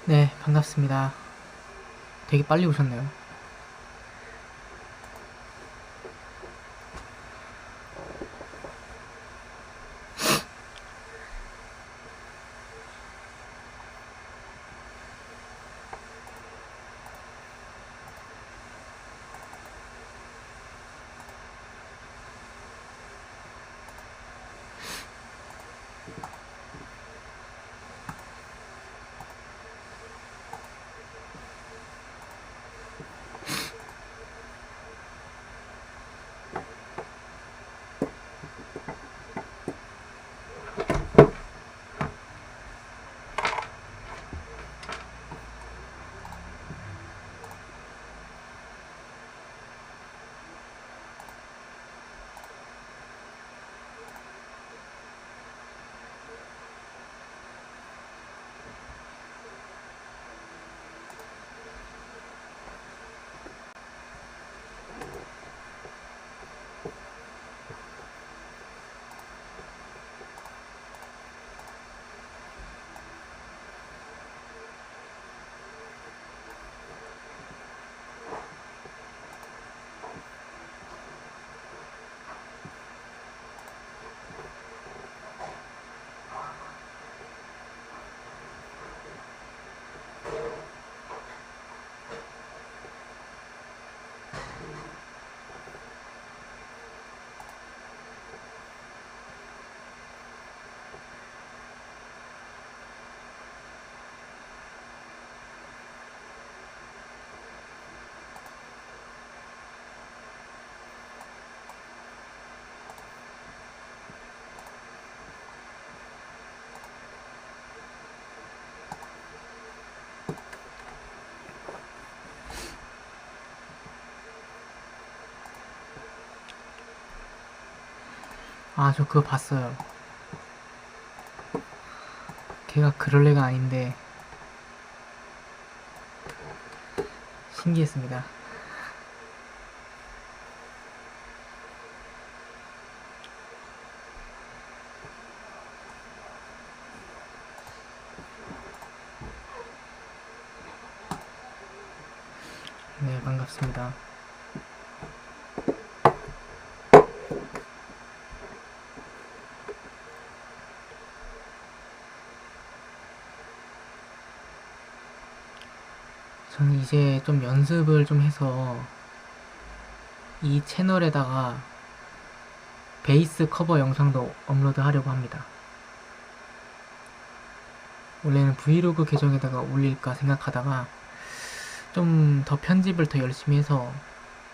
네, 반갑습니다. 되게 빨리 오셨네요. 아, 저 그거 봤어요. 걔가 그럴 애가 아닌데 신기했습니다. 네, 반갑습니다. 저는 이제 좀 연습을 좀 해서 이 채널에다가 베이스 커버 영상도 업로드 하려고 합니다. 원래는 브이로그 계정에다가 올릴까 생각하다가 좀 더 편집을 더 열심히 해서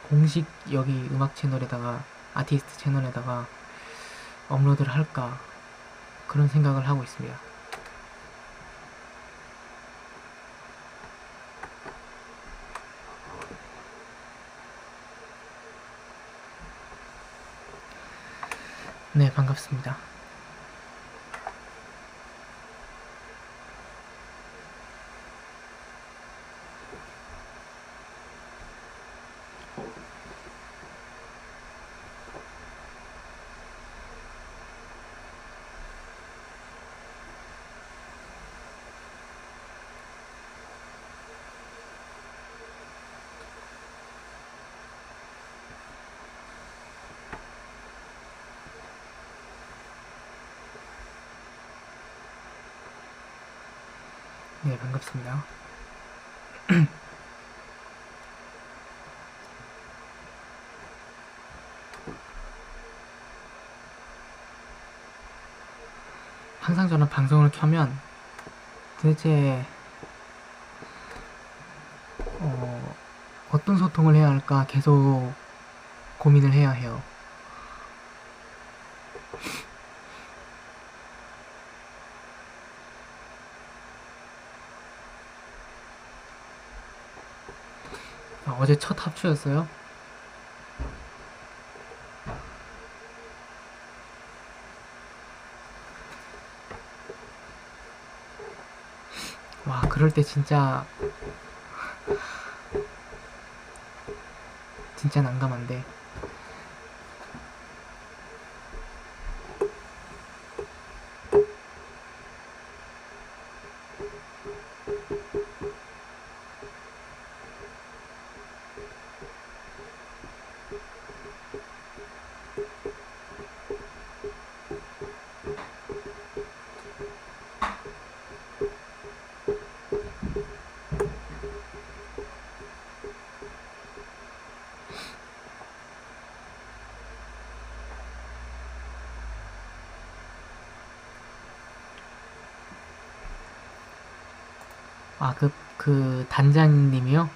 공식 여기 음악 채널에다가 아티스트 채널에다가 업로드를 할까 그런 생각을 하고 있습니다. 네, 반갑습니다. 네, 반갑습니다. 항상 저는 방송을 켜면 도대체 어떤 소통을 해야 할까 계속 고민을 해야 해요. 어제 첫 합주였어요. 와, 그럴 때 진짜 난감한데. 아, 그 단장님이요?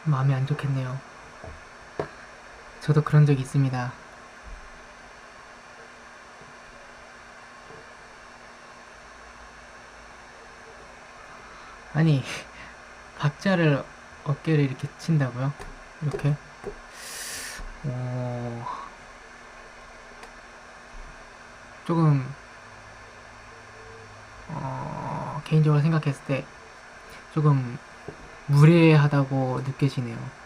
마음이 안 좋겠네요. 저도 그런 적 있습니다. 아니, 박자를 어깨를 이렇게 친다고요? 이렇게? 조금, 개인적으로 생각했을 때 조금 무례하다고 느껴지네요.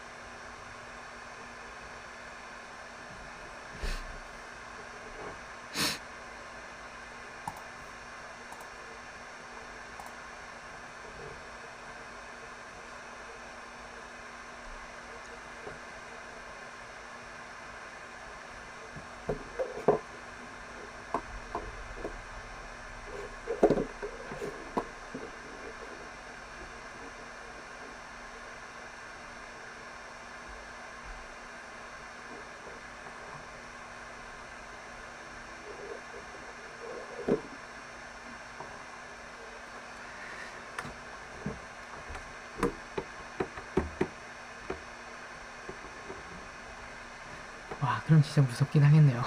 와, 그럼 진짜 무섭긴 하겠네요.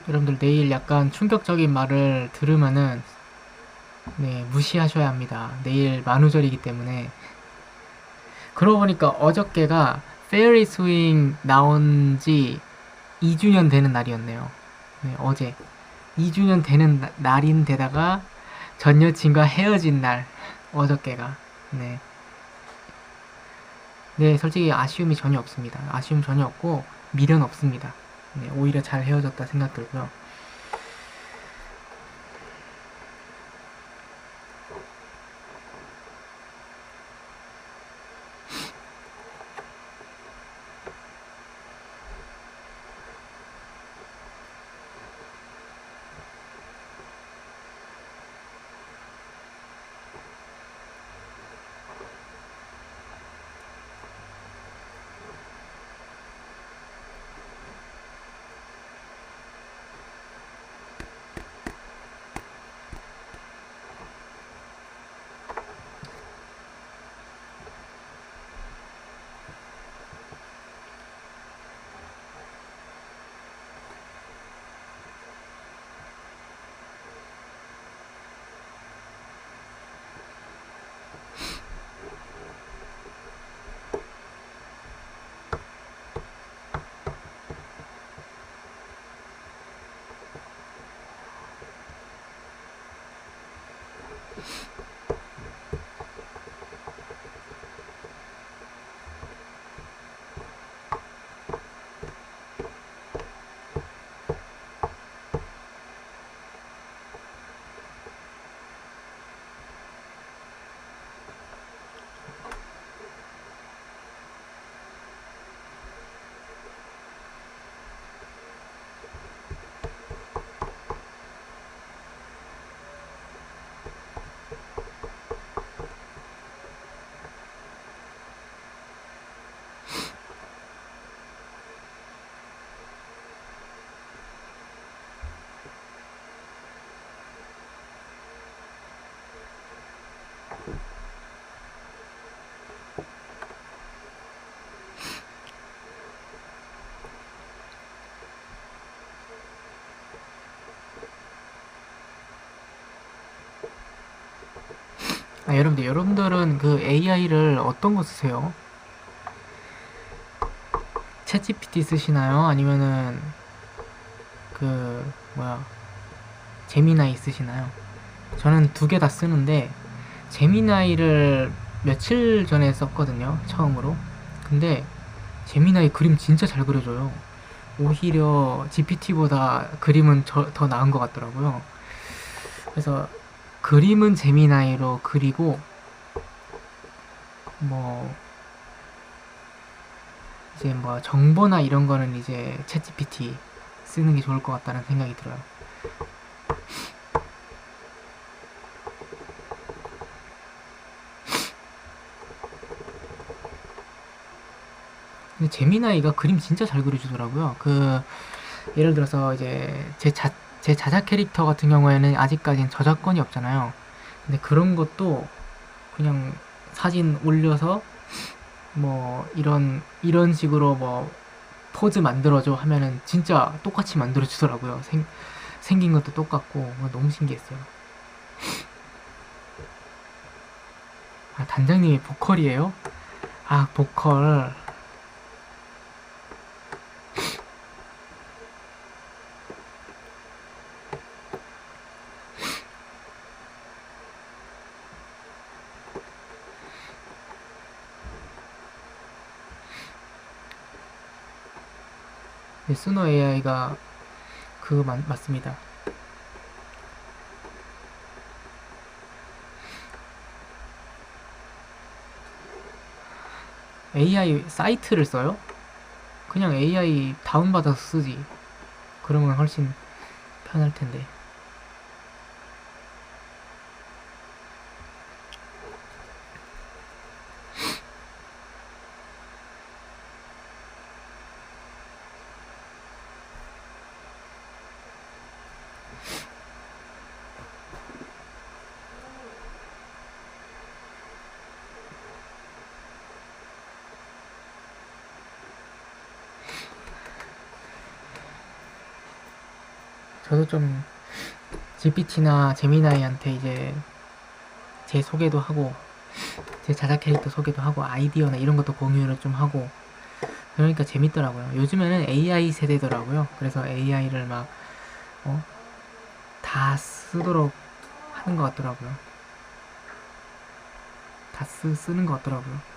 여러분들 내일 약간 충격적인 말을 들으면은 네, 무시하셔야 합니다. 내일 만우절이기 때문에. 그러고 보니까 어저께가 페어리 스윙 나온 지 2주년 되는 날이었네요. 네, 어제. 2주년 되는 날인데다가 전 여친과 헤어진 날. 어저께가. 네. 네, 솔직히 아쉬움이 전혀 없습니다. 아쉬움 전혀 없고 미련 없습니다. 네, 오히려 잘 헤어졌다 생각 들고요. 여러분들은 그 AI를 어떤 거 쓰세요? 챗GPT 쓰시나요? 아니면은 그 뭐야 제미나이 쓰시나요? 저는 두 개 다 쓰는데 제미나이를 며칠 전에 썼거든요. 처음으로. 근데 제미나이 그림 진짜 잘 그려줘요. 오히려 GPT보다 그림은 더 나은 것 같더라고요. 그래서 그림은 제미나이로 그리고 뭐 이제 뭐 정보나 이런 거는 이제 챗GPT 쓰는 게 좋을 것 같다는 생각이 들어요. 근데 제미나이가 그림 진짜 잘 그려주더라고요. 그 예를 들어서 이제 제 자작 캐릭터 같은 경우에는 아직까지는 저작권이 없잖아요. 근데 그런 것도 그냥 사진 올려서 뭐 이런 식으로 뭐 포즈 만들어줘 하면은 진짜 똑같이 만들어주더라고요. 생긴 것도 똑같고 너무 신기했어요. 아, 단장님이 보컬이에요? 아, 보컬. 네, 스노 AI가 그거 맞습니다. AI 사이트를 써요? 그냥 AI 다운받아서 쓰지. 그러면 훨씬 편할 텐데. 저도 좀 GPT나 제미나이한테 이제 제 소개도 하고 제 자작 캐릭터 소개도 하고 아이디어나 이런 것도 공유를 좀 하고 그러니까 재밌더라고요. 요즘에는 AI 세대더라고요. 그래서 AI를 막 다 쓰도록 하는 것 같더라고요. 다 쓰는 것 같더라고요.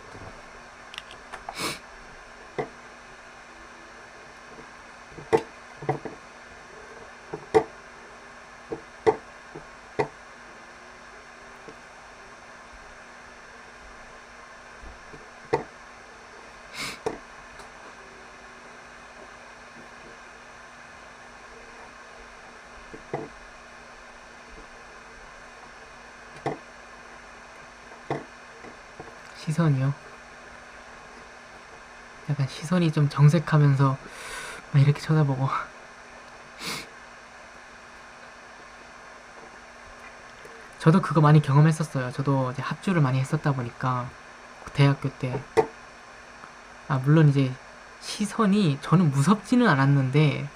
시선이요. 약간 시선이 좀 정색하면서 막 이렇게 쳐다보고 저도 그거 많이 경험했었어요. 저도 이제 합주를 많이 했었다 보니까 대학교 때 물론 이제 시선이 저는 무섭지는 않았는데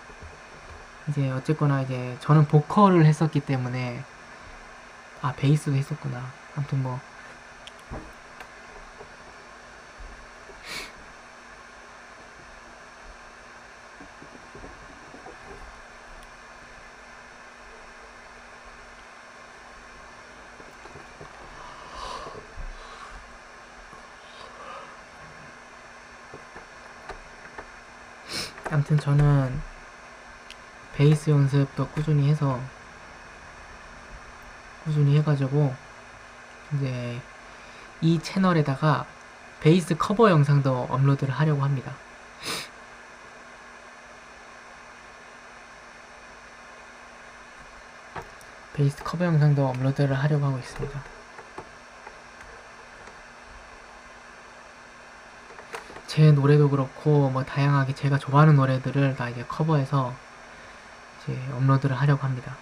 이제 어쨌거나 이제 저는 보컬을 했었기 때문에 베이스도 했었구나. 아무튼 뭐 아무튼 저는 베이스 연습도 꾸준히 해가지고 이제 이 채널에다가 베이스 커버 영상도 업로드를 하려고 합니다. 베이스 커버 영상도 업로드를 하려고 하고 있습니다. 제 노래도 그렇고 뭐 다양하게 제가 좋아하는 노래들을 다 이제 커버해서 이제 업로드를 하려고 합니다.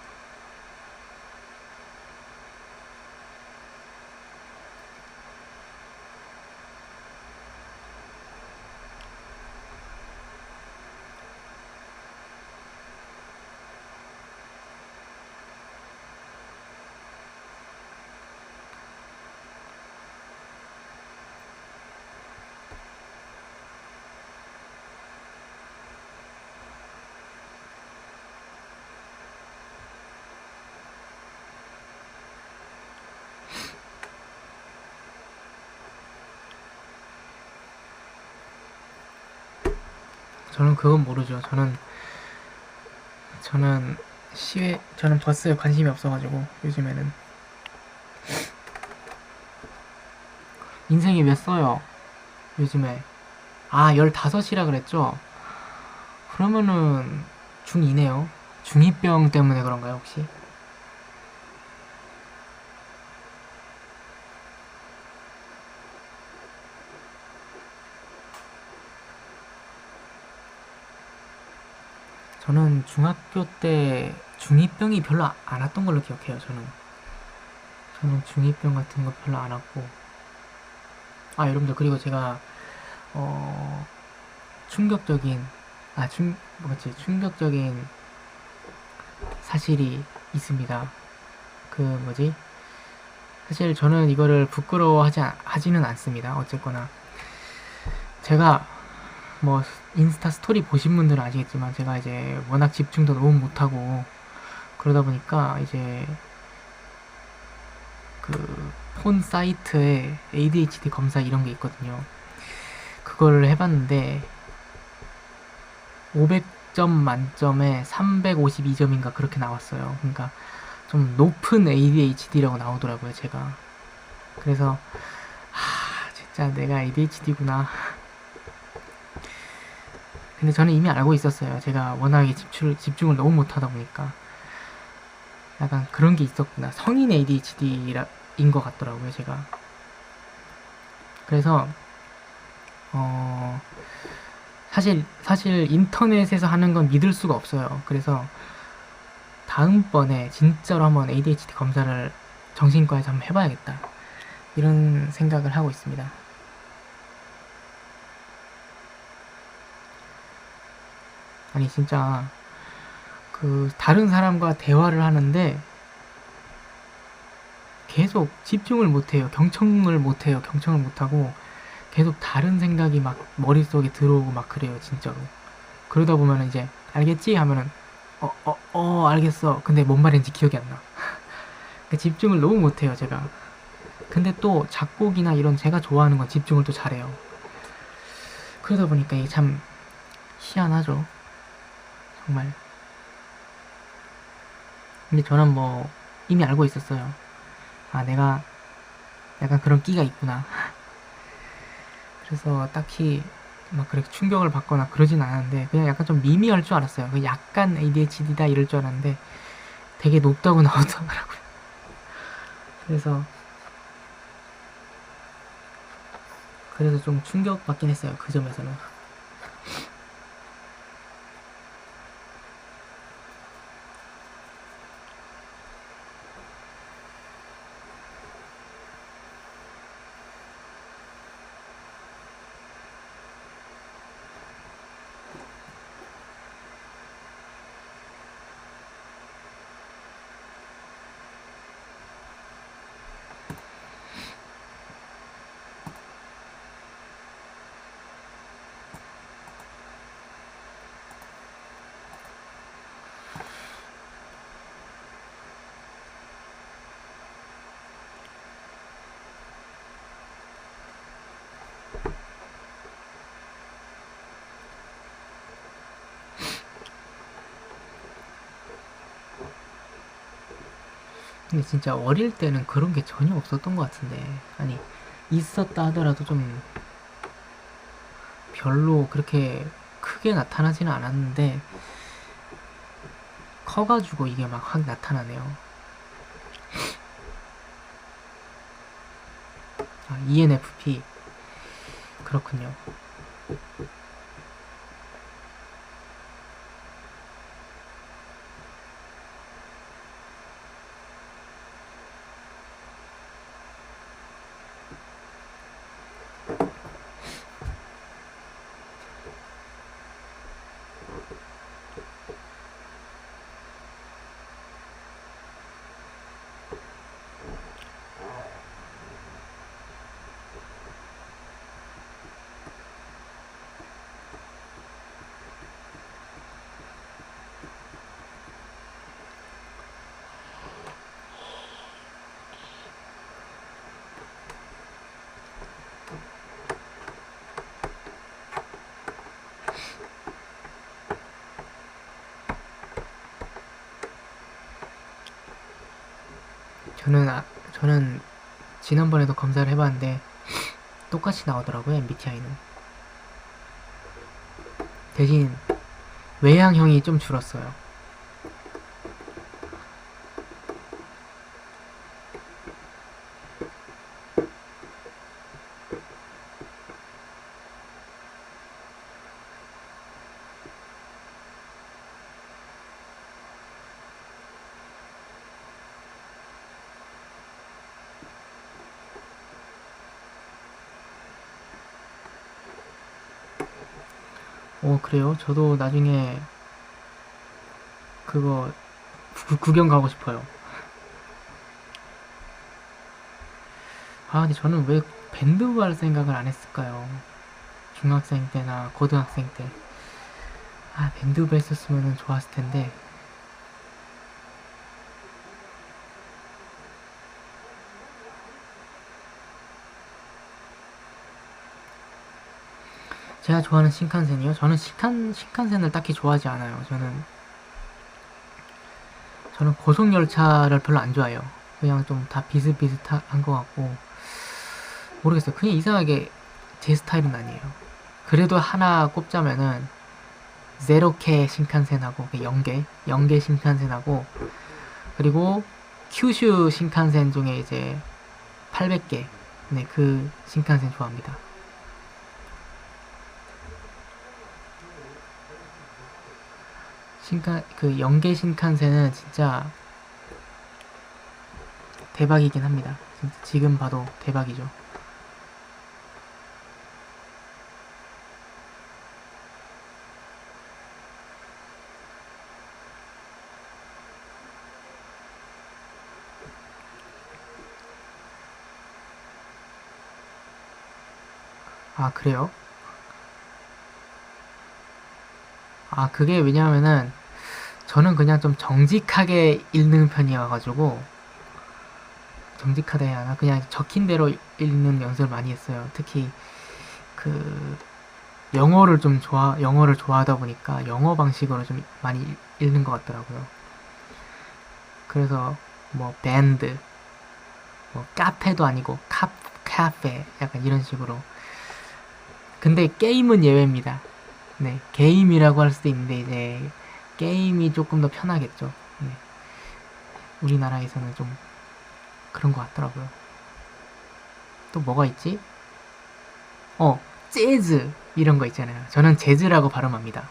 저는 그건 모르죠. 저는 저는 버스에 관심이 없어가지고 요즘에는. 인생이 몇 써요 요즘에? 아, 15이라 그랬죠? 그러면은 중2네요. 중2병 때문에 그런가요 혹시? 저는 중학교 때 중2병이 별로 안 왔던 걸로 기억해요. 저는 중2병 같은 거 별로 안 왔고. 아, 여러분들, 그리고 제가 어 충격적인 뭐지, 충격적인 사실이 있습니다. 그 뭐지, 사실 저는 이거를 하지는 않습니다. 어쨌거나 제가 뭐 인스타 스토리 보신 분들은 아시겠지만, 제가 이제 워낙 집중도 너무 못하고 그러다 보니까 이제 그 폰 사이트에 ADHD 검사 이런 게 있거든요. 그거를 해봤는데 500점 만점에 352점인가 그렇게 나왔어요. 그러니까 좀 높은 ADHD라고 나오더라고요, 제가. 그래서 진짜 내가 ADHD구나. 근데 저는 이미 알고 있었어요. 제가 워낙에 집중을 너무 못하다 보니까 약간 그런 게 있었구나. 성인 ADHD인 것 같더라고요, 제가. 그래서 어 사실 인터넷에서 하는 건 믿을 수가 없어요. 그래서 다음번에 진짜로 한번 ADHD 검사를 정신과에서 한번 해봐야겠다, 이런 생각을 하고 있습니다. 아니 진짜 그 다른 사람과 대화를 하는데 계속 집중을 못해요. 경청을 못하고 계속 다른 생각이 막 머릿속에 들어오고 막 그래요, 진짜로. 그러다 보면 이제 알겠지 하면은 알겠어. 근데 뭔 말인지 기억이 안 나. 그 집중을 너무 못해요, 제가. 근데 또 작곡이나 이런 제가 좋아하는 건 집중을 또 잘해요. 그러다 보니까 이게 참 희한하죠, 정말. 근데 저는 뭐 이미 알고 있었어요. 아, 내가 약간 그런 끼가 있구나. 그래서 딱히 막 그렇게 충격을 받거나 그러진 않았는데, 그냥 약간 좀 미미할 줄 알았어요. 그 약간 ADHD다 이럴 줄 알았는데 되게 높다고 나오더라고요. 그래서 좀 충격받긴 했어요, 그 점에서는. 근데 진짜 어릴 때는 그런 게 전혀 없었던 것 같은데, 아니 있었다 하더라도 좀 별로 그렇게 크게 나타나지는 않았는데 커가지고 이게 막 확 나타나네요. 아, ENFP. 그렇군요. 저는 지난번에도 검사를 해봤는데 똑같이 나오더라고요. MBTI는. 대신 외향형이 좀 줄었어요. 그래요? 저도 나중에 그거 구경 가고 싶어요. 근데 저는 왜 밴드 할 생각을 안 했을까요? 중학생 때나 고등학생 때. 밴드부 했었으면 좋았을 텐데. 제가 좋아하는 신칸센이요? 저는 신칸센을 딱히 좋아하지 않아요. 저는 고속열차를 별로 안 좋아해요. 그냥 좀 다 비슷비슷한 것 같고. 모르겠어요. 그냥 이상하게 제 스타일은 아니에요. 그래도 하나 꼽자면은 제로케 신칸센하고 영계 신칸센하고 그리고 큐슈 신칸센 중에 이제 800개 네, 그 신칸센 좋아합니다. 그 영계 신칸센은 진짜 대박이긴 합니다. 진짜 지금 봐도 대박이죠. 그래요? 그게 왜냐하면은 저는 그냥 좀 정직하게 읽는 편이어가지고 정직하다 해야 하나? 그냥 적힌 대로 읽는 연습을 많이 했어요. 특히 그 영어를 좋아하다 보니까 영어 방식으로 좀 많이 읽는 것 같더라고요. 그래서 뭐 밴드, 뭐 카페도 아니고 카페 약간 이런 식으로. 근데 게임은 예외입니다. 네, 게임이라고 할 수도 있는데 이제 게임이 조금 더 편하겠죠. 네, 우리나라에서는 좀 그런 것 같더라고요. 또 뭐가 있지? 재즈 이런 거 있잖아요. 저는 재즈라고 발음합니다.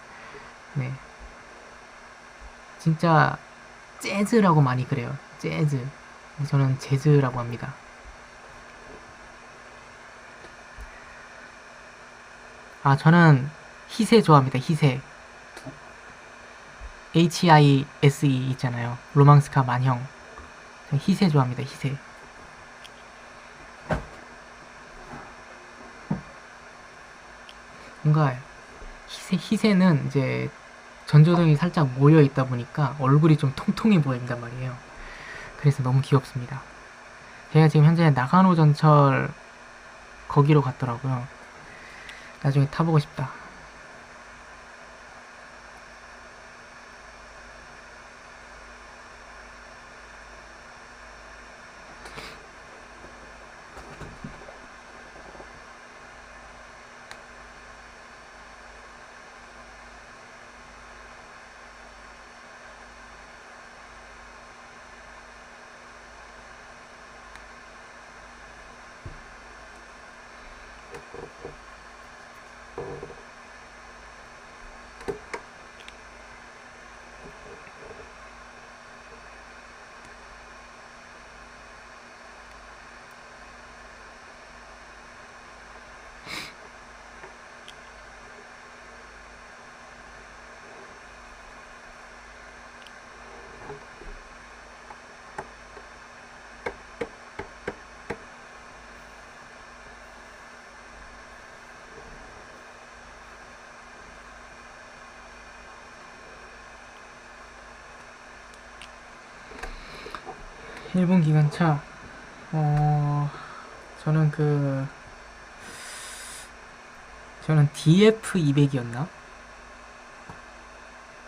네, 진짜 재즈라고 많이 그래요. 재즈. 저는 재즈라고 합니다. 저는 히세 좋아합니다. 히세. HISE 있잖아요. 로망스카 만형. 히세 좋아합니다. 히세. 뭔가 희세는 이제 전조등이 살짝 모여 있다 보니까 얼굴이 좀 통통해 보인단 말이에요. 그래서 너무 귀엽습니다. 제가 지금 현재 나가노 전철 거기로 갔더라고요. 나중에 타보고 싶다. 일본 기관차. 저는 저는 DF200이었나?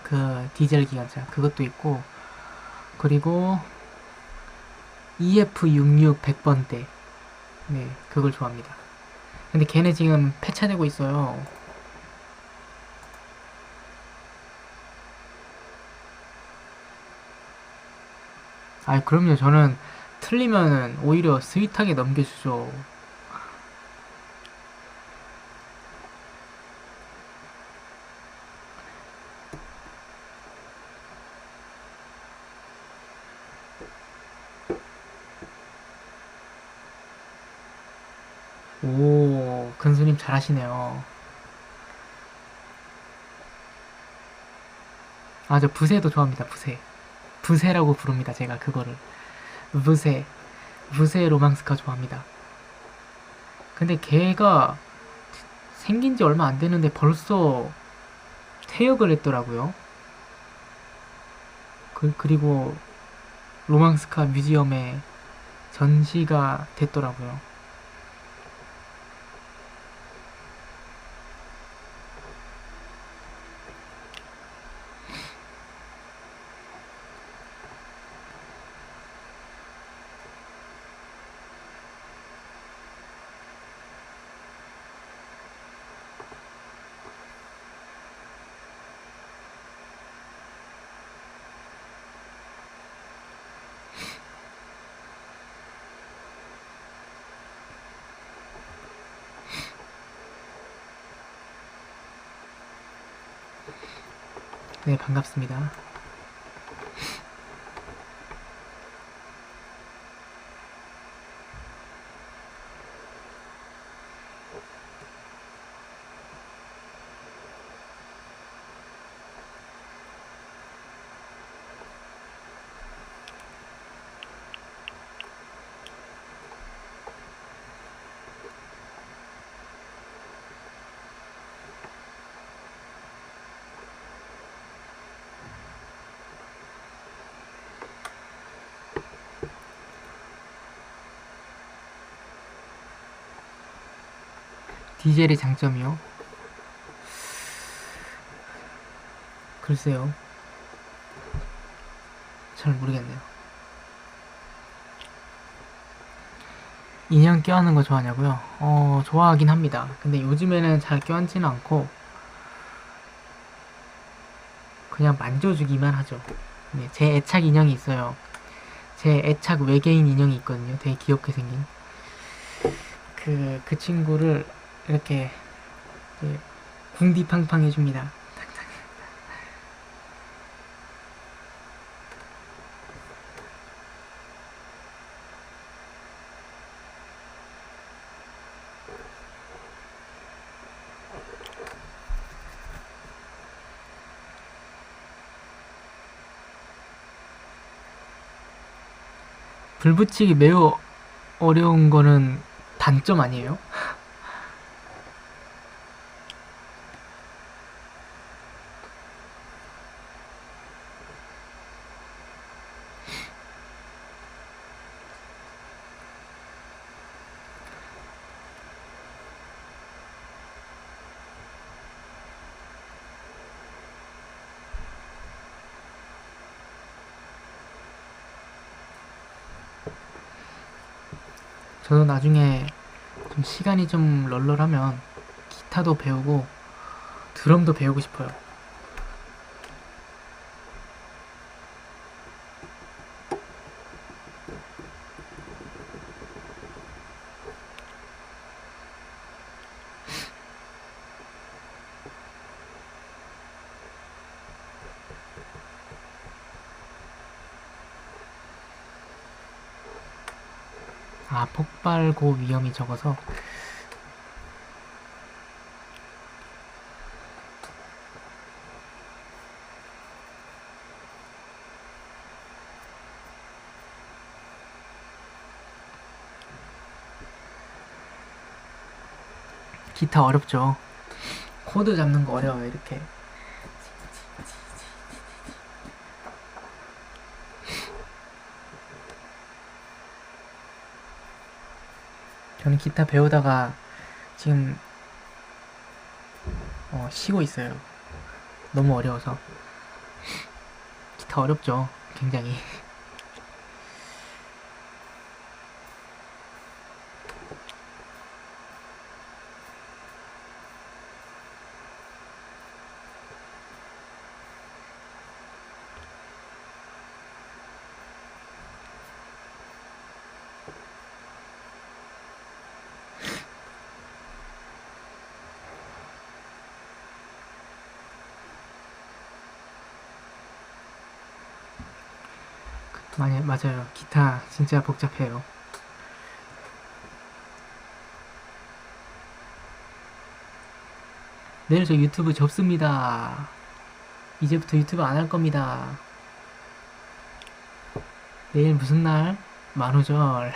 그 디젤 기관차 그것도 있고, 그리고 EF66 100번대. 네, 그걸 좋아합니다. 근데 걔네 지금 폐차되고 있어요. 아, 그럼요. 저는 틀리면 오히려 스윗하게 넘겨주죠. 오, 근수님 잘하시네요. 아, 저 부세도 좋아합니다. 부세. 부세라고 부릅니다. 제가 그거를. 부세. 부세 로망스카 좋아합니다. 근데 걔가 생긴 지 얼마 안 됐는데 벌써 퇴역을 했더라고요. 그리고 로망스카 뮤지엄에 전시가 됐더라고요. 네, 반갑습니다. 디젤의 장점이요? 글쎄요. 잘 모르겠네요. 인형 껴안는 거 좋아하냐고요? 좋아하긴 합니다. 근데 요즘에는 잘 껴안지는 않고 그냥 만져주기만 하죠. 네, 제 애착 인형이 있어요. 제 애착 외계인 인형이 있거든요. 되게 귀엽게 생긴. 그 친구를 이렇게 궁디팡팡 해줍니다. 불 붙이기 매우 어려운 거는 단점 아니에요? 저도 나중에 좀 시간이 좀 널널하면 기타도 배우고 드럼도 배우고 싶어요. 아, 폭발고 위험이 적어서. 기타 어렵죠. 코드 잡는 거 어려워요. 이렇게 저는 기타 배우다가 지금 쉬고 있어요. 너무 어려워서. 기타 어렵죠. 굉장히. 맞아요. 기타 진짜 복잡해요. 내일 저 유튜브 접습니다. 이제부터 유튜브 안 할 겁니다. 내일 무슨 날? 만우절.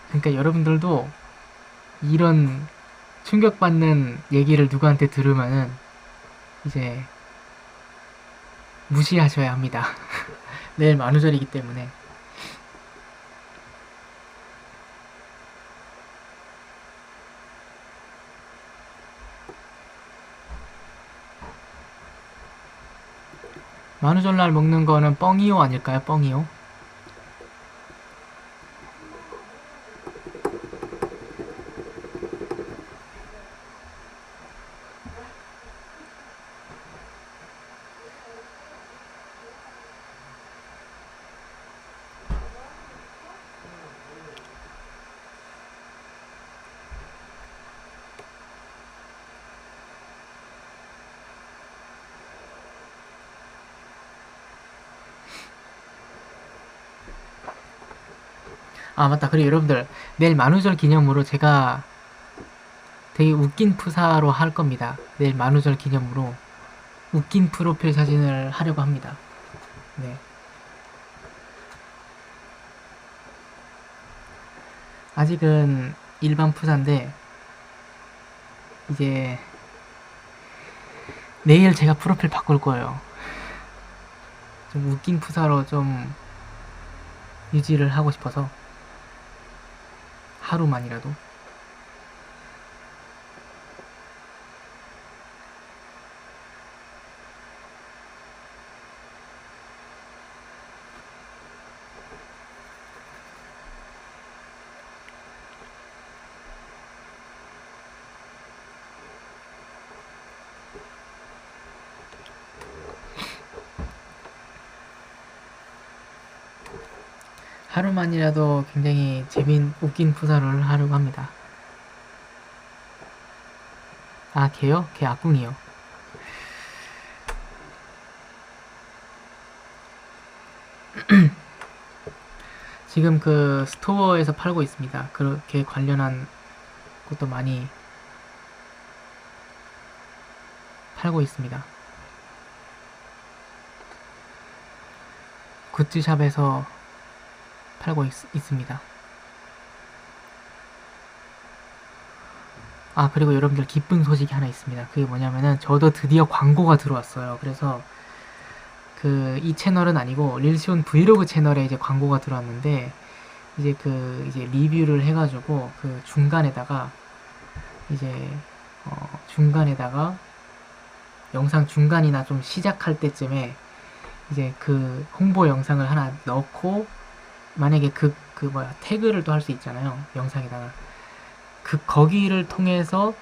그러니까 여러분들도 이런 충격받는 얘기를 누구한테 들으면은 이제 무시하셔야 합니다. 내일 만우절이기 때문에. 만우절날 먹는 거는 뻥이요 아닐까요? 뻥이요? 아 맞다. 그리고 여러분들 내일 만우절 기념으로 제가 되게 웃긴 프사로 할 겁니다. 내일 만우절 기념으로 웃긴 프로필 사진을 하려고 합니다. 네. 아직은 일반 프사인데 이제 내일 제가 프로필 바꿀 거예요. 좀 웃긴 프사로 좀 유지를 하고 싶어서 하루만이라도. 하루만이라도 굉장히 웃긴 프사를 하려고 합니다. 아, 걔요? 걔 악궁이요. 지금 그 스토어에서 팔고 있습니다. 그렇게 관련한 것도 많이 팔고 있습니다. 굿즈샵에서 팔고 있습니다. 아, 그리고 여러분들 기쁜 소식이 하나 있습니다. 그게 뭐냐면은 저도 드디어 광고가 들어왔어요. 그래서 이 채널은 아니고 릴시온 브이로그 채널에 이제 광고가 들어왔는데 이제 이제 리뷰를 해가지고 중간에다가 이제 중간에다가 영상 중간이나 좀 시작할 때쯤에 이제 홍보 영상을 하나 넣고 만약에 태그를 또 할 수 있잖아요. 영상에다가 거기를 통해서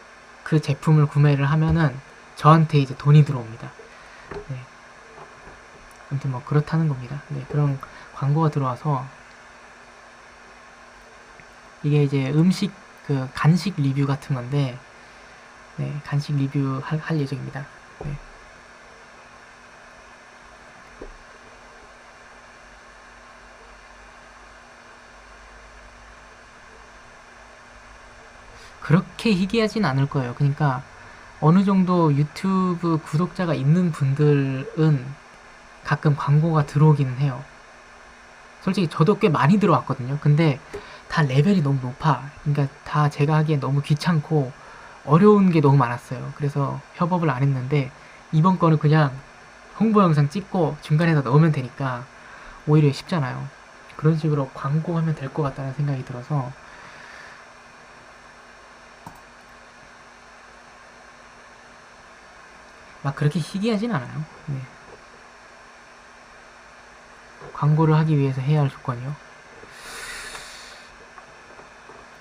그 제품을 구매를 하면은 저한테 이제 돈이 들어옵니다. 네. 아무튼 뭐 그렇다는 겁니다. 네, 그런 광고가 들어와서 이게 이제 간식 리뷰 같은 건데, 네, 간식 리뷰 할 예정입니다. 네. 그렇게 희귀하진 않을 거예요. 그러니까 어느 정도 유튜브 구독자가 있는 분들은 가끔 광고가 들어오기는 해요. 솔직히 저도 꽤 많이 들어왔거든요. 근데 다 레벨이 너무 높아. 그러니까 다 제가 하기엔 너무 귀찮고 어려운 게 너무 많았어요. 그래서 협업을 안 했는데 이번 거는 그냥 홍보 영상 찍고 중간에다 넣으면 되니까 오히려 쉽잖아요. 그런 식으로 광고하면 될 것 같다는 생각이 들어서 막 그렇게 희귀하진 않아요. 네. 광고를 하기 위해서 해야 할 조건이요.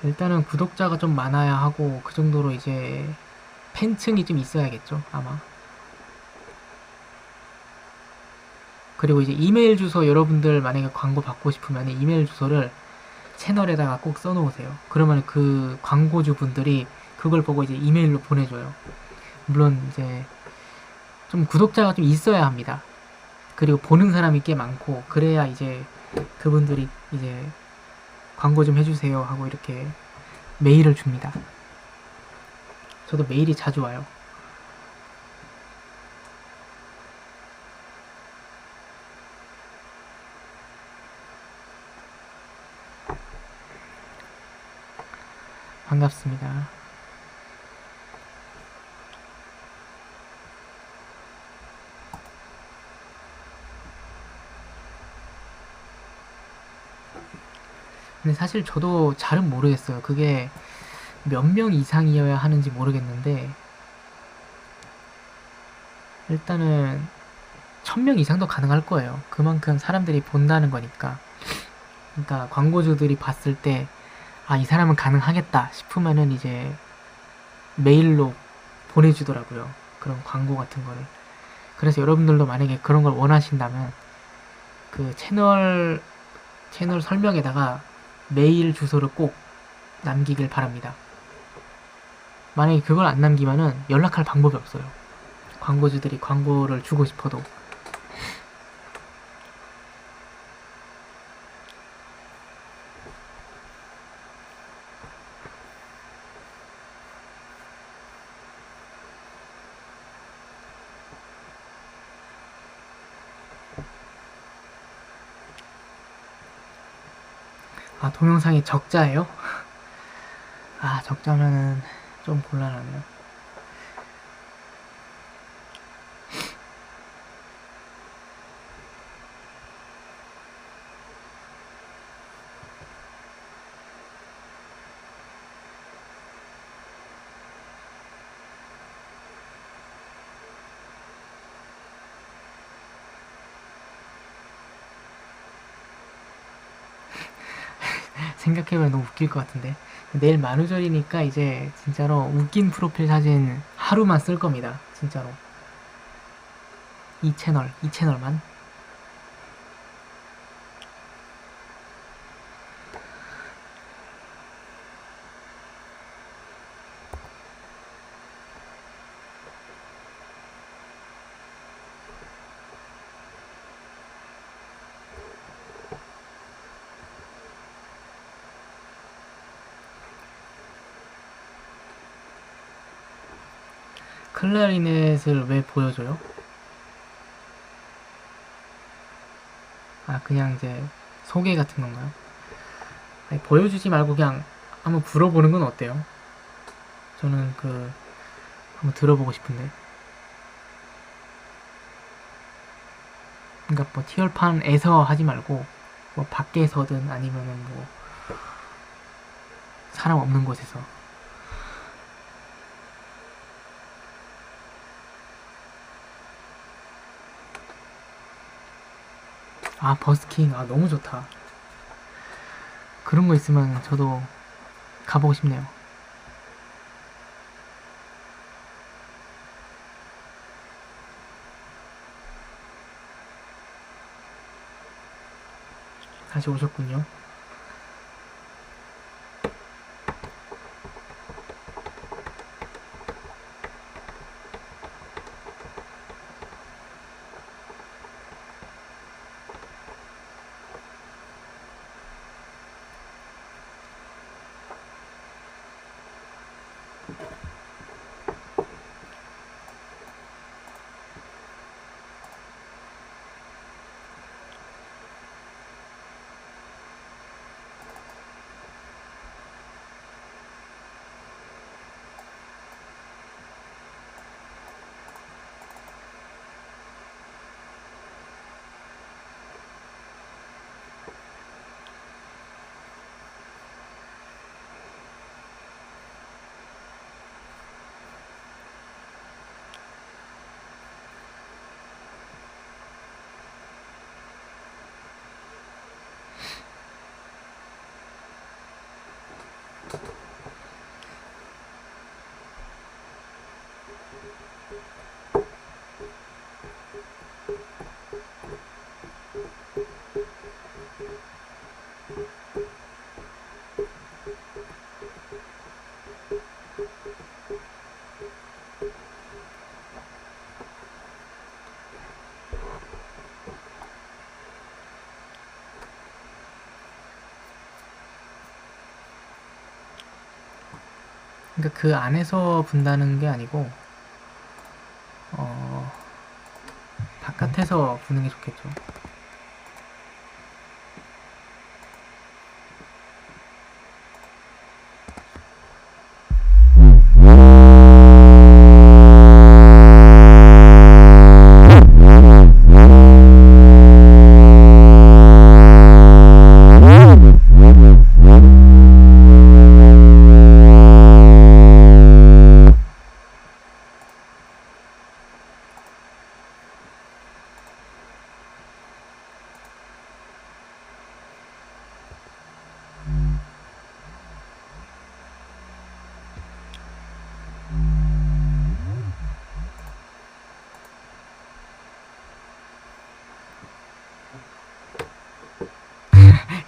일단은 구독자가 좀 많아야 하고 그 정도로 이제 팬층이 좀 있어야겠죠, 아마. 그리고 이제 이메일 주소 여러분들 만약에 광고 받고 싶으면 이메일 주소를 채널에다가 꼭 써놓으세요. 그러면 그 광고주 분들이 그걸 보고 이제 이메일로 보내줘요. 물론 이제 좀 구독자가 좀 있어야 합니다. 그리고 보는 사람이 꽤 많고 그래야 이제 그분들이 이제 광고 좀 해주세요 하고 이렇게 메일을 줍니다. 저도 메일이 자주 와요. 반갑습니다. 근데 사실 저도 잘은 모르겠어요. 그게 몇 명 이상이어야 하는지 모르겠는데 일단은 1000명 이상도 가능할 거예요. 그만큼 사람들이 본다는 거니까. 그러니까 광고주들이 봤을 때 아, 이 사람은 가능하겠다 싶으면은 이제 메일로 보내주더라고요. 그런 광고 같은 거를. 그래서 여러분들도 만약에 그런 걸 원하신다면 그 채널 설명에다가 메일 주소를 꼭 남기길 바랍니다. 만약에 그걸 안 남기면은 연락할 방법이 없어요. 광고주들이 광고를 주고 싶어도. 아, 동영상이 적자예요? 아, 적자면은 좀 곤란하네요. 생각해보면 너무 웃길 것 같은데. 내일 만우절이니까 이제 진짜로 웃긴 프로필 사진 하루만 쓸 겁니다. 진짜로. 이 채널만. 클라리넷을 왜 보여줘요? 아, 그냥 이제 소개 같은 건가요? 아니, 보여주지 말고 그냥 한번 불어보는 건 어때요? 저는 한번 들어보고 싶은데. 그러니까 뭐 티얼판에서 하지 말고 뭐 밖에서든 아니면은 뭐 사람 없는 곳에서. 아, 버스킹. 아, 너무 좋다. 그런 거 있으면 저도 가보고 싶네요. 다시 오셨군요. 그러니까 그 안에서 분다는 게 아니고 어, 바깥에서 부는 게 좋겠죠.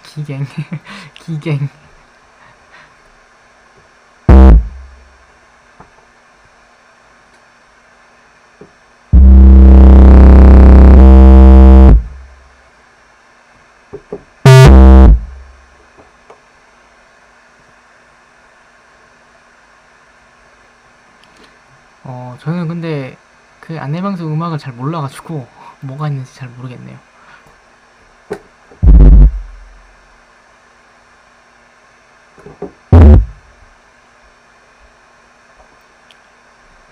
기갱 기갱. 저는 근데 그 안내방송 음악을 잘 몰라가지고 뭐가 있는지 잘 모르겠네요.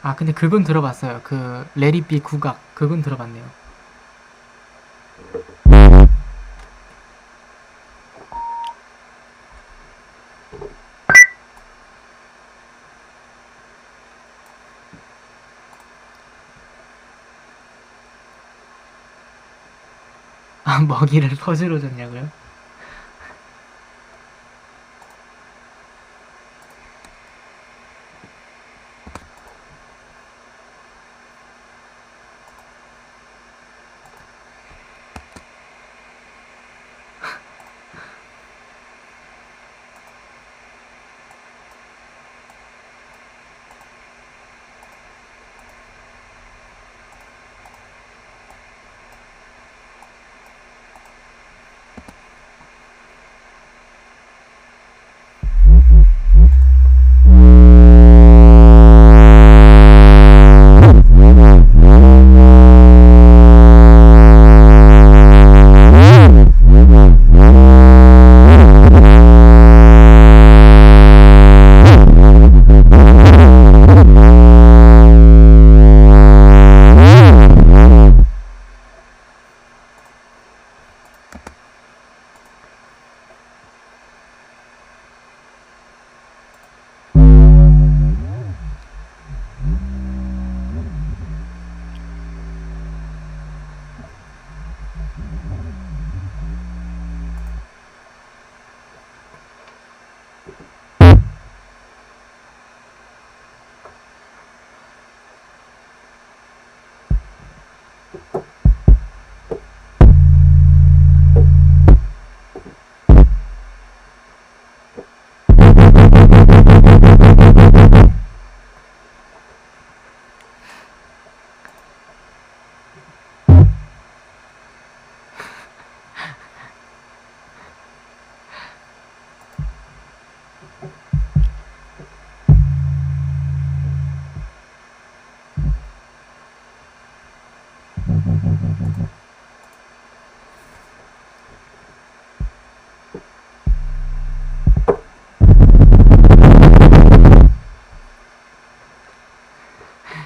아 근데 그건 들어봤어요. 그 레디비 국악 그건 들어봤네요. 아 먹이를 퍼즐로 줬냐고요?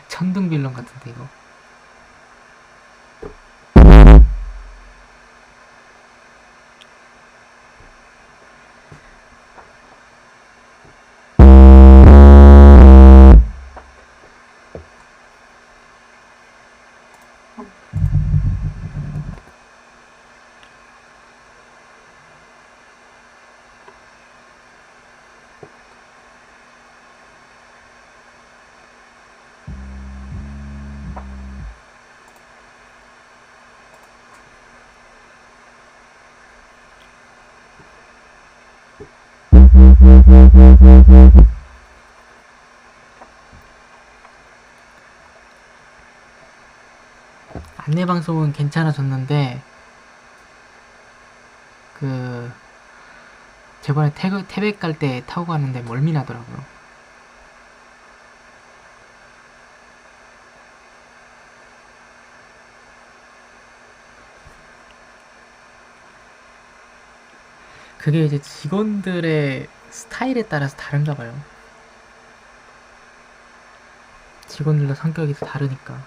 천둥빌런 같은데 이거. 안내방송은 괜찮아졌는데 그 저번에 태백 갈 때 타고 가는데 멀미 나더라고요. 그게 이제 직원들의 스타일에 따라서 다른가 봐요. 직원들도 성격이 다르니까.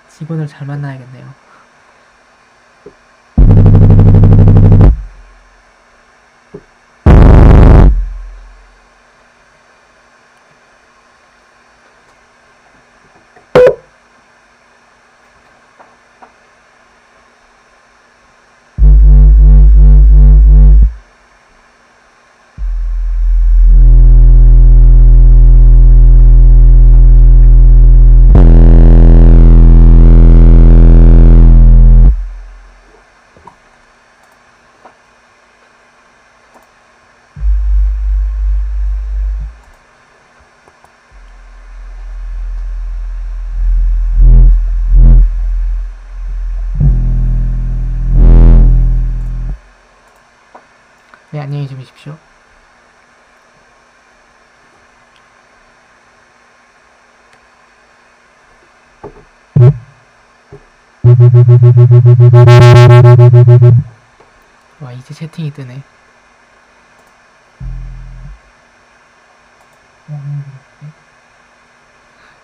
직원을 잘 만나야겠네요. 네, 안녕히 주무십시오. 와, 이제 채팅이 뜨네.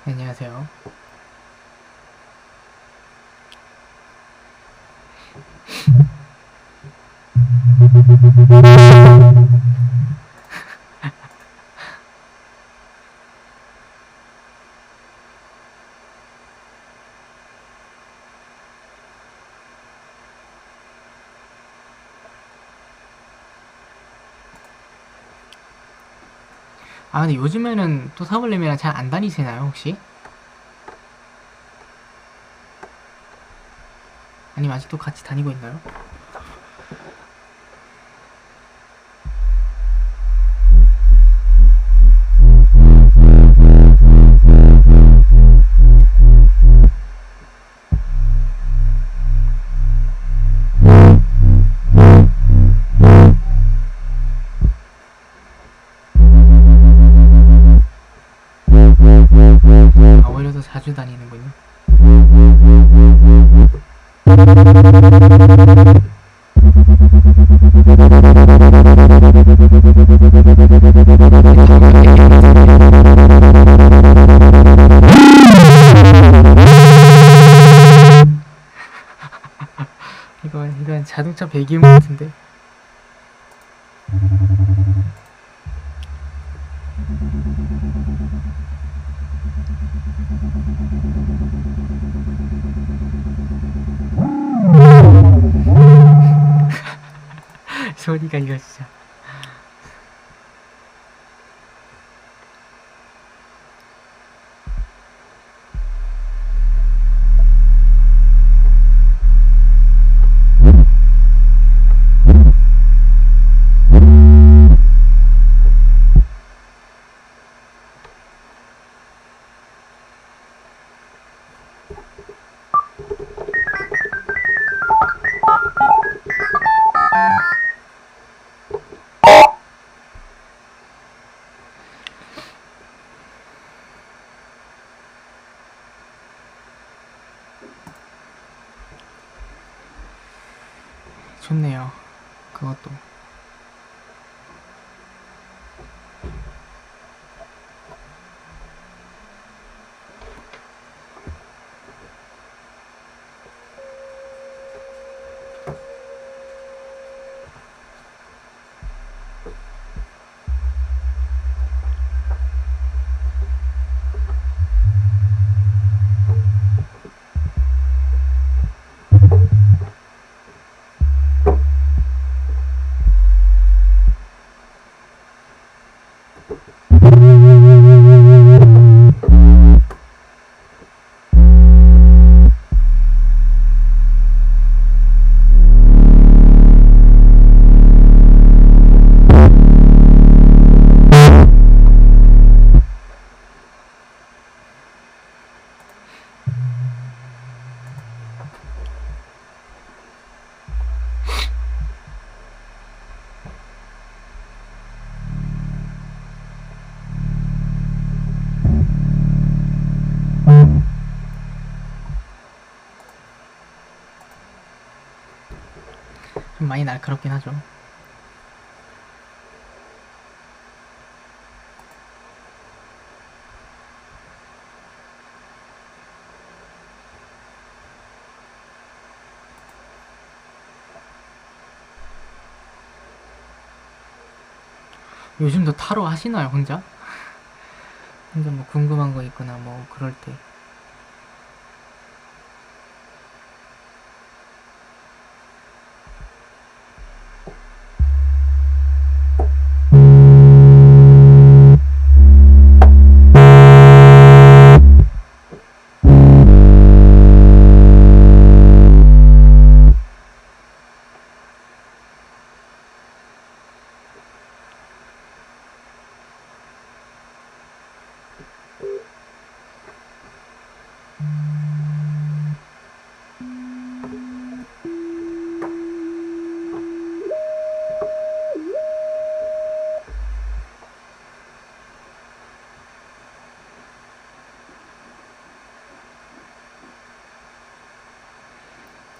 안녕하세요. 아, 근데 요즘에는 또 사볼님이랑 잘 안 다니시나요, 혹시? 아니면 아직도 같이 다니고 있나요? 아, 오히려 더 자주 다니는군요. 이건 자동차 배기음 같은데. 소리가 이거 진짜. 좋네요. 그것도. 좀 많이 날카롭긴 하죠. 요즘도 타로 하시나요, 혼자? 혼자 뭐 궁금한 거 있거나 뭐 그럴 때.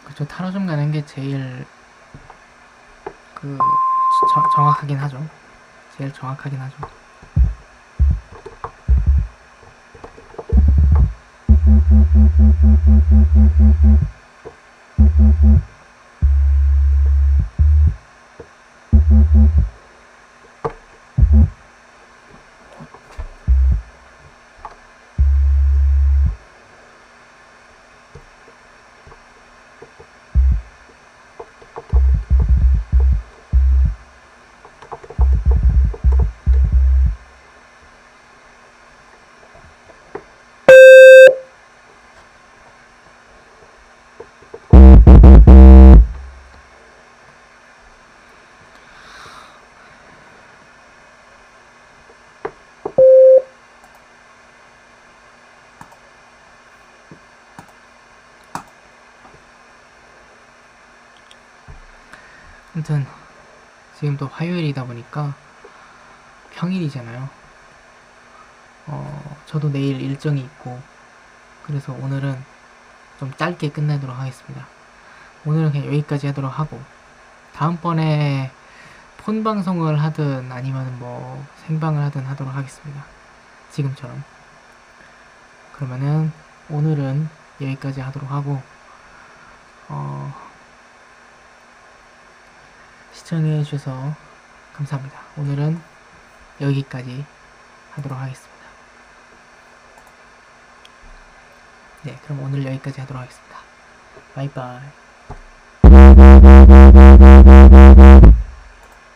그쵸, 타로점 가는 게 제일 정확하긴 하죠. 제일 정확하긴 하죠. 아무튼 지금 또 화요일이다 보니까 평일이잖아요. 저도 내일 일정이 있고 그래서 오늘은 좀 짧게 끝내도록 하겠습니다. 오늘은 그냥 여기까지 하도록 하고 다음번에 폰 방송을 하든 아니면 뭐 생방을 하든 하도록 하겠습니다. 지금처럼. 그러면은 오늘은 여기까지 하도록 하고 시청해 주셔서 감사합니다. 오늘은 여기까지 하도록 하겠습니다. 네, 그럼 오늘 여기까지 하도록 하겠습니다. 바이바이.